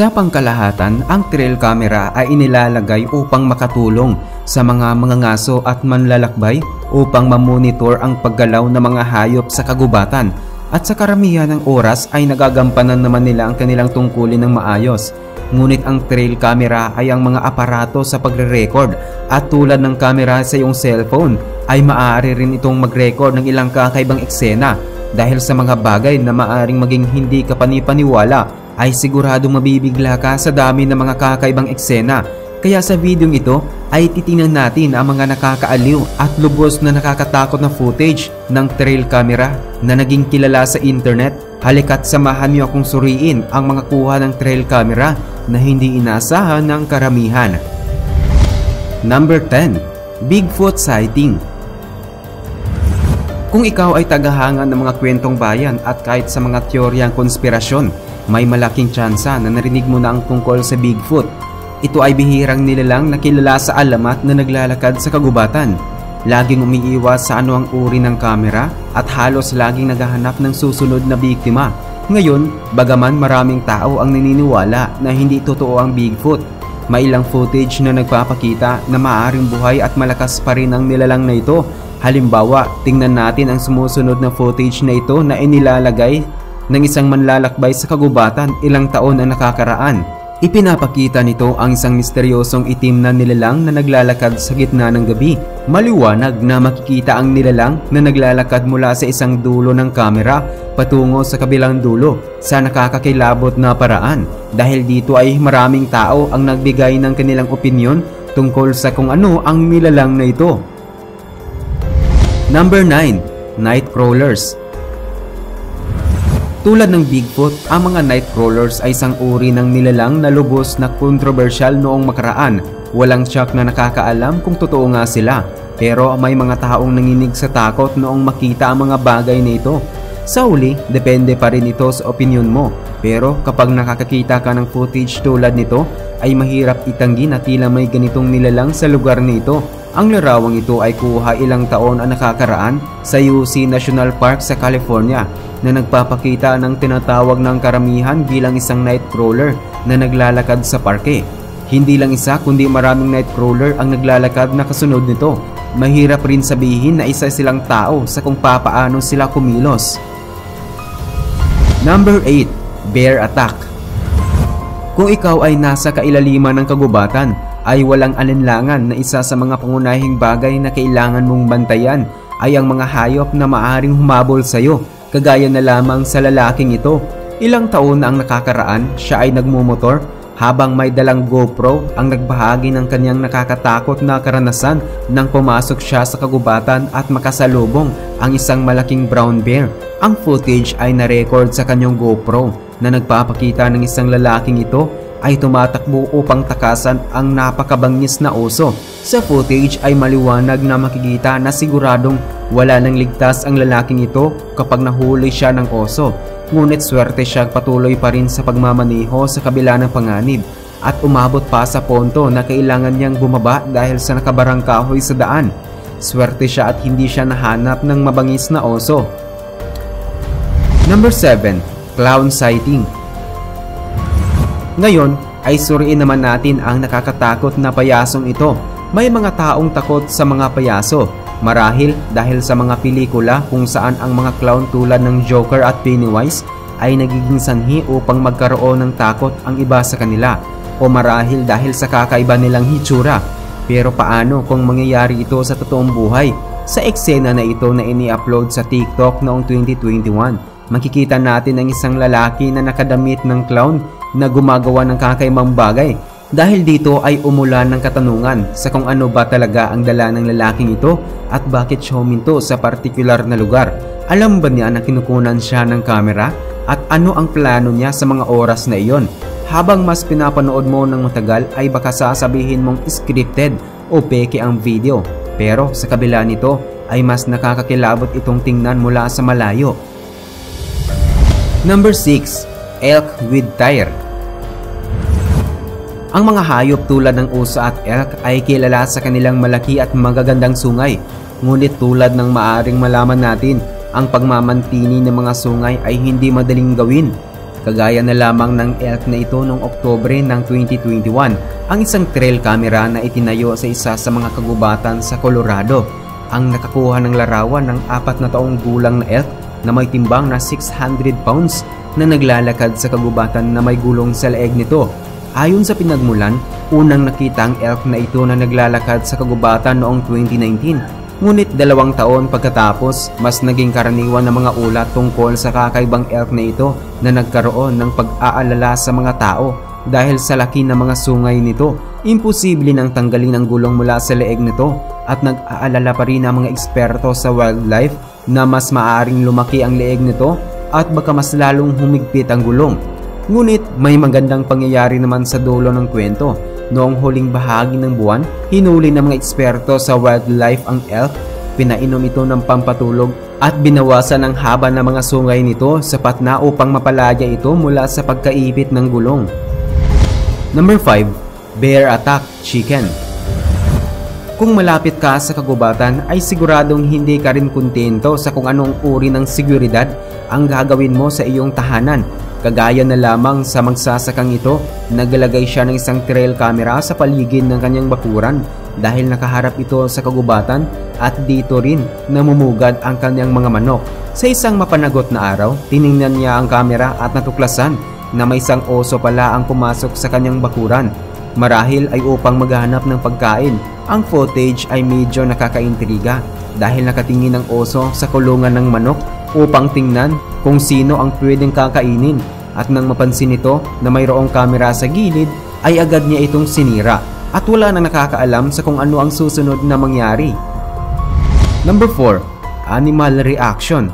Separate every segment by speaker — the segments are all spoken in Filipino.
Speaker 1: Sa pangkalahatan, ang trail camera ay inilalagay upang makatulong sa mga mangangaso at manlalakbay upang mamonitor ang paggalaw ng mga hayop sa kagubatan, at sa karamihan ng oras ay nagagampanan naman nila ang kanilang tungkulin ng maayos. Ngunit ang trail camera ay ang mga aparato sa pagre-record, at tulad ng camera sa iyong cellphone ay maaari rin itong mag-record ng ilang kakaibang eksena. Dahil sa mga bagay na maaring maging hindi ka panipaniwala, ay siguradong mabibigla ka sa dami ng mga kakaibang eksena. Kaya sa videong ito ay titingnan natin ang mga nakakaaliw at lubos na nakakatakot na footage ng trail camera na naging kilala sa internet. Halika't samahan niyo akong suriin ang mga kuha ng trail camera na hindi inaasahan ng karamihan. Number 10. Bigfoot Sighting. Kung ikaw ay tagahanga ng mga kwentong bayan at kahit sa mga teoryang konspirasyon, may malaking tsansa na narinig mo na ang tungkol sa Bigfoot. Ito ay bihirang nilalang na kilala sa alamat na naglalakad sa kagubatan. Laging umiiwas sa anuang uri ng kamera at halos laging naghahanap ng susunod na biktima. Ngayon, bagaman maraming tao ang naniniwala na hindi totoo ang Bigfoot, may ilang footage na nagpapakita na maaaring buhay at malakas pa rin ang nilalang na ito. Halimbawa, tingnan natin ang sumusunod na footage na ito na inilalagay ng isang manlalakbay sa kagubatan ilang taon ang nakakaraan. Ipinapakita nito ang isang misteryosong itim na nilalang na naglalakad sa gitna ng gabi. Maliwanag na makikita ang nilalang na naglalakad mula sa isang dulo ng kamera patungo sa kabilang dulo sa nakakakilabot na paraan. Dahil dito ay maraming tao ang nagbigay ng kanilang opinyon tungkol sa kung ano ang nilalang na ito. Number 9. Nightcrawlers. Tulad ng Bigfoot, ang mga nightcrawlers ay isang uri ng nilalang na lubos na kontrobersyal noong makaraan. Walang tiyak na nakakaalam kung totoo nga sila, pero may mga taong nanginig sa takot noong makita ang mga bagay na ito. Sa uli, depende pa rin ito sa opinyon mo, pero kapag nakakakita ka ng footage tulad nito, ay mahirap itanggi na tila may ganitong nilalang sa lugar nito. Ang larawang ito ay kuha ilang taon ang nakakaraan sa UC National Park sa California na nagpapakita ng tinatawag ng karamihan bilang isang nightcrawler na naglalakad sa parke. Hindi lang isa kundi maraming nightcrawler ang naglalakad na kasunod nito. Mahirap rin sabihin na isa silang tao sa kung papaano sila kumilos. Number 8. Bear Attack. Kung ikaw ay nasa kailaliman ng kagubatan, ay walang alinlangan na isa sa mga pangunahing bagay na kailangan mong bantayan ay ang mga hayop na maaring humabol sa iyo, kagaya na lamang sa lalaking ito. Ilang taon na ang nakakaraan, siya ay nagmumotor habang may dalang GoPro ang nagbahagi ng kanyang nakakatakot na karanasan nang pumasok siya sa kagubatan at makasalubong ang isang malaking brown bear. Ang footage ay na-record sa kanyang GoPro na nagpapakita ng isang lalaking ito ay tumatakbo upang takasan ang napakabangis na oso. Sa footage ay maliwanag na makikita na siguradong wala nang ligtas ang lalaking ito kapag nahuli siya ng oso. Ngunit swerte siya patuloy pa rin sa pagmamaneho sa kabila ng panganib at umabot pa sa punto na kailangan niyang bumaba dahil sa nakabarang kahoy sa daan. Swerte siya at hindi siya nahanap ng mabangis na oso. Number 7. Clown Sighting. Ngayon ay suriin naman natin ang nakakatakot na payasong ito. May mga taong takot sa mga payaso, marahil dahil sa mga pelikula kung saan ang mga clown tulad ng Joker at Pennywise ay nagiging sanhi upang magkaroon ng takot ang iba sa kanila, o marahil dahil sa kakaiba nilang hitsura. Pero paano kung mangyayari ito sa totoong buhay? Sa eksena na ito na ini-upload sa TikTok noong 2021, makikita natin ang isang lalaki na nakadamit ng clown na gumagawa ng kakaibang bagay. Dahil dito ay umulan ng katanungan sa kung ano ba talaga ang dala ng lalaking ito at bakit siya huminto sa partikular na lugar. Alam ba niya na kinukunan siya ng kamera at ano ang plano niya sa mga oras na iyon? Habang mas pinapanood mo ng matagal ay baka sasabihin mong scripted o peke ang video. Pero sa kabila nito ay mas nakakakilabot itong tingnan mula sa malayo. Number 6. Elk with tire. Ang mga hayop tulad ng oso at elk ay kilala sa kanilang malaki at magagandang sungay. Ngunit tulad ng maaring malaman natin, ang pagmamantini ng mga sungay ay hindi madaling gawin. Kagaya na lamang ng elk na ito noong Oktubre ng 2021, ang isang trail camera na itinayo sa isa sa mga kagubatan sa Colorado ang nakakuha ng larawan ng 4 na taong gulang na elk na may timbang na 600 pounds na naglalakad sa kagubatan na may gulong sa leeg nito. Ayon sa pinagmulan, unang nakita ang elk na ito na naglalakad sa kagubatan noong 2019. Ngunit 2 taon pagkatapos, mas naging karaniwan ng mga ulat tungkol sa kakaibang elk na ito na nagkaroon ng pag-aalala sa mga tao dahil sa laki ng mga sungay nito. Imposible nang tanggalin ang gulong mula sa leeg nito at nag-aalala pa rin ang mga eksperto sa wildlife na mas maaaring lumaki ang leeg nito at baka mas lalong humigpit ang gulong. Ngunit may magandang pangyayari naman sa dulo ng kwento. Noong huling bahagi ng buwan, hinuli ng mga eksperto sa wildlife ang elk, pinainom ito ng pampatulog at binawasan ang haba ng mga sungay nito sapat na upang mapalaya ito mula sa pagkaipit ng gulong. Number 5. Bear Attack Chicken. Kung malapit ka sa kagubatan ay siguradong hindi ka rin kontento sa kung anong uri ng seguridad ang gagawin mo sa iyong tahanan. Kagaya na lamang sa magsasakang ito, naglalagay siya ng isang trail camera sa paligid ng kanyang bakuran dahil nakaharap ito sa kagubatan at dito rin namumugad ang kanyang mga manok. Sa isang mapanagot na araw, tiningnan niya ang camera at natuklasan na may isang oso pala ang pumasok sa kanyang bakuran. Marahil ay upang maghanap ng pagkain. Ang footage ay medyo nakakaintriga dahil nakatingin ang oso sa kulungan ng manok upang tingnan kung sino ang pwedeng kakainin, at nang mapansin nito na mayroong kamera sa gilid ay agad niya itong sinira at wala nang nakakaalam sa kung ano ang susunod na mangyari. Number 4. Animal Reaction.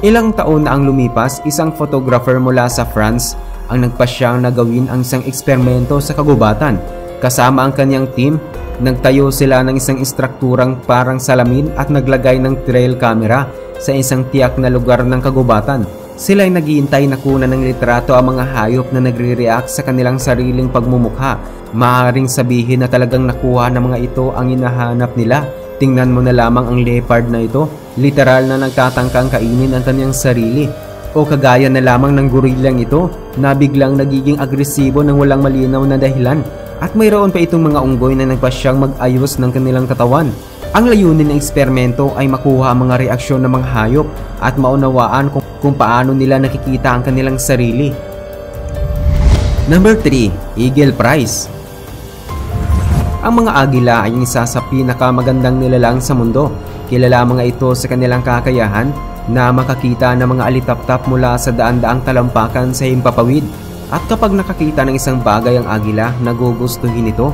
Speaker 1: Ilang taon na ang lumipas, isang photographer mula sa France ang nagpasyang na gawin ang isang eksperimento sa kagubatan. Kasama ang kanyang team, nagtayo sila ng isang istrukturang parang salamin at naglagay ng trail camera sa isang tiyak na lugar ng kagubatan. Sila ay naghihintay na kunan ng litrato ang mga hayop na nagre-react sa kanilang sariling pagmumukha. Maaaring sabihin na talagang nakuha ng mga ito ang hinahanap nila. Tingnan mo na lamang ang leopard na ito, literal na nagtatangkang kainin ang kanyang sarili. O kagaya na lamang ng gorillang ito na biglang nagiging agresibo ng walang malinaw na dahilan. At mayroon pa itong mga unggoy na nagpasyang mag-ayos ng kanilang katawan. Ang layunin ng eksperimento ay makuha ang mga reaksyon ng mga hayop at maunawaan kung paano nila nakikita ang kanilang sarili. Number 3. Eagle Prize. Ang mga agila ay isa sa pinakamagandang nilalang sa mundo. Kilala mga ito sa kanilang kakayahan na makakita ng mga alitap-tap mula sa daan-daang talampakan sa himpapawid. At kapag nakakita ng isang bagay ang agila na gugustuhin ito,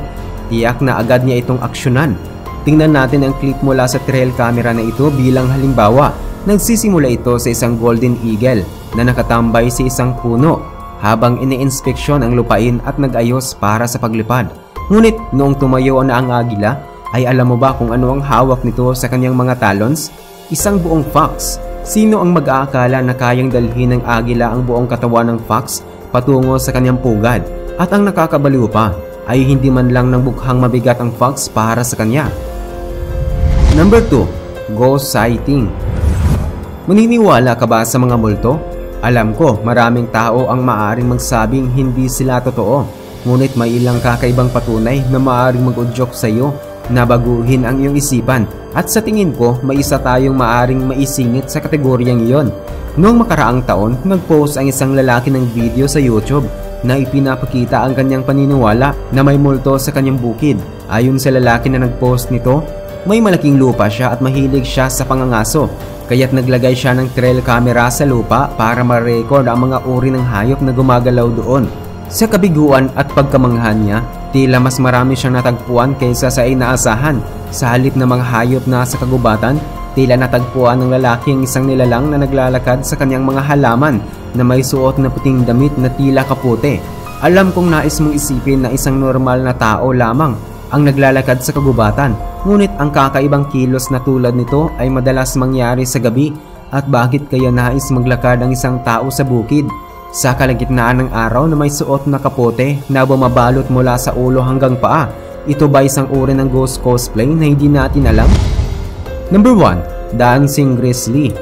Speaker 1: tiyak na agad niya itong aksyonan. Tingnan natin ang clip mula sa trail camera na ito bilang halimbawa. Nagsisimula ito sa isang golden eagle na nakatambay sa isang puno habang ini-inspeksyon ang lupain at nag-ayos para sa paglipad. Ngunit noong tumayo na ang agila, ay alam mo ba kung ano ang hawak nito sa kanyang mga talons? Isang buong fox. Sino ang mag-aakala na kayang dalhin ng agila ang buong katawan ng fox patungo sa kanyang pugad? At ang nakakabaliw pa ay hindi man lang ng bukhang mabigat ang fox para sa kanya. Number 2. Ghost Sighting. Maniniwala ka ba sa mga multo? Alam ko, maraming tao ang maaaring magsabing hindi sila totoo. Ngunit may ilang kakaibang patunay na maaaring mag-udyok sa iyo na baguhin ang iyong isipan. At sa tingin ko, may isa tayong maaaring maisingit sa kategoryang iyon. Noong makaraang taon, nag-post ang isang lalaki ng video sa YouTube na ipinapakita ang kanyang paniniwala na may multo sa kanyang bukid. Ayon sa lalaki na nag-post nito, may malaking lupa siya at mahilig siya sa pangangaso. Kaya't naglagay siya ng trail camera sa lupa para ma-record ang mga uri ng hayop na gumagalaw doon. Sa kabiguan at pagkamanghan niya, tila mas marami siyang natagpuan kaysa sa inaasahan. Sa halip ng mga hayop na sa kagubatan, tila natagpuan ng lalaki ang isang nilalang na naglalakad sa kanyang mga halaman na may suot na puting damit na tila kaputi. Alam kong nais mong isipin na isang normal na tao lamang ang naglalakad sa kagubatan, ngunit ang kakaibang kilos na tulad nito ay madalas mangyari sa gabi. At bakit kaya nais maglakad ang isang tao sa bukid sa kalagitnaan ng araw na may suot na kapote na bumabalot mula sa ulo hanggang paa? Ito ba isang uri ng ghost cosplay na hindi natin alam? Number 1. Dancing Grizzly.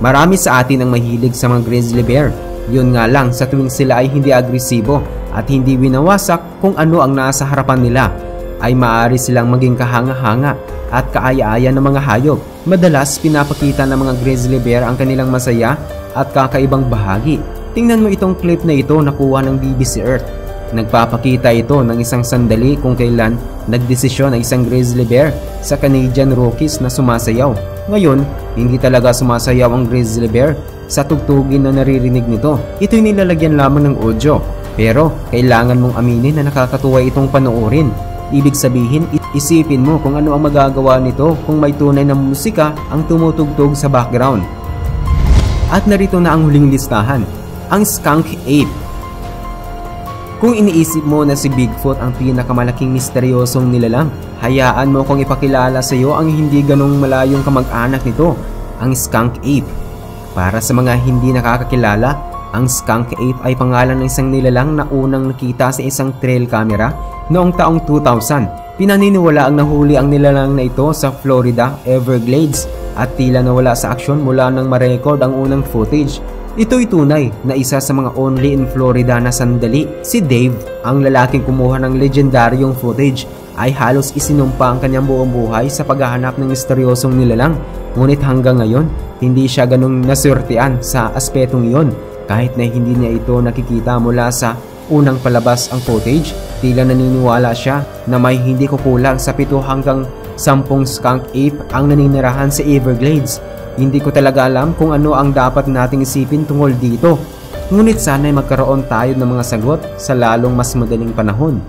Speaker 1: Marami sa atin ang mahilig sa mga grizzly bear. Yun nga lang, sa tuwing sila ay hindi agresibo at hindi winawasak kung ano ang nasa harapan nila, ay maaari silang maging kahanga-hanga at kaaya-aya ng mga hayop. Madalas pinapakita ng mga grizzly bear ang kanilang masaya at kakaibang bahagi. Tingnan mo itong clip na ito na kuha ng BBC Earth. Nagpapakita ito ng isang sandali kung kailan nagdesisyon ang isang grizzly bear sa Canadian Rockies na sumasayaw. Ngayon, hindi talaga sumasayaw ang grizzly bear sa tugtugin na naririnig nito. Ito'y nilalagyan lamang ng audio, pero kailangan mong aminin na nakakatuwa itong panoorin. Ibig sabihin, isipin mo kung ano ang magagawa nito kung may tunay na musika ang tumutugtog sa background. At narito na ang huling listahan, ang skunk ape. Kung iniisip mo na si Bigfoot ang pinakamalaking misteryosong nilalang, hayaan mo kong ipakilala sa iyo ang hindi ganong malayong kamag-anak nito, ang skunk ape. Para sa mga hindi nakakakilala, ang skunk ape ay pangalan ng isang nilalang na unang nakita sa isang trail camera noong taong 2000. Pinaniniwala ang nahuli ang nilalang na ito sa Florida Everglades at tila nawala sa aksyon mula nang ma-record ang unang footage. Ito'y tunay na isa sa mga only in Florida na sandali. Si Dave, ang lalaking kumuha ng legendaryong footage, ay halos isinumpa ang kanyang buong buhay sa paghahanap ng misteryosong nilalang. Ngunit hanggang ngayon, hindi siya ganong nasurtian sa aspetong iyon. Kahit na hindi niya ito nakikita mula sa unang palabas ang footage, tila naniniwala siya na may hindi kukulang sa 7 hanggang 10 skunk ape ang naninirahan sa Everglades. Hindi ko talaga alam kung ano ang dapat nating isipin tungkol dito. Ngunit sana'y magkaroon tayo ng mga sagot sa lalong mas madaling panahon.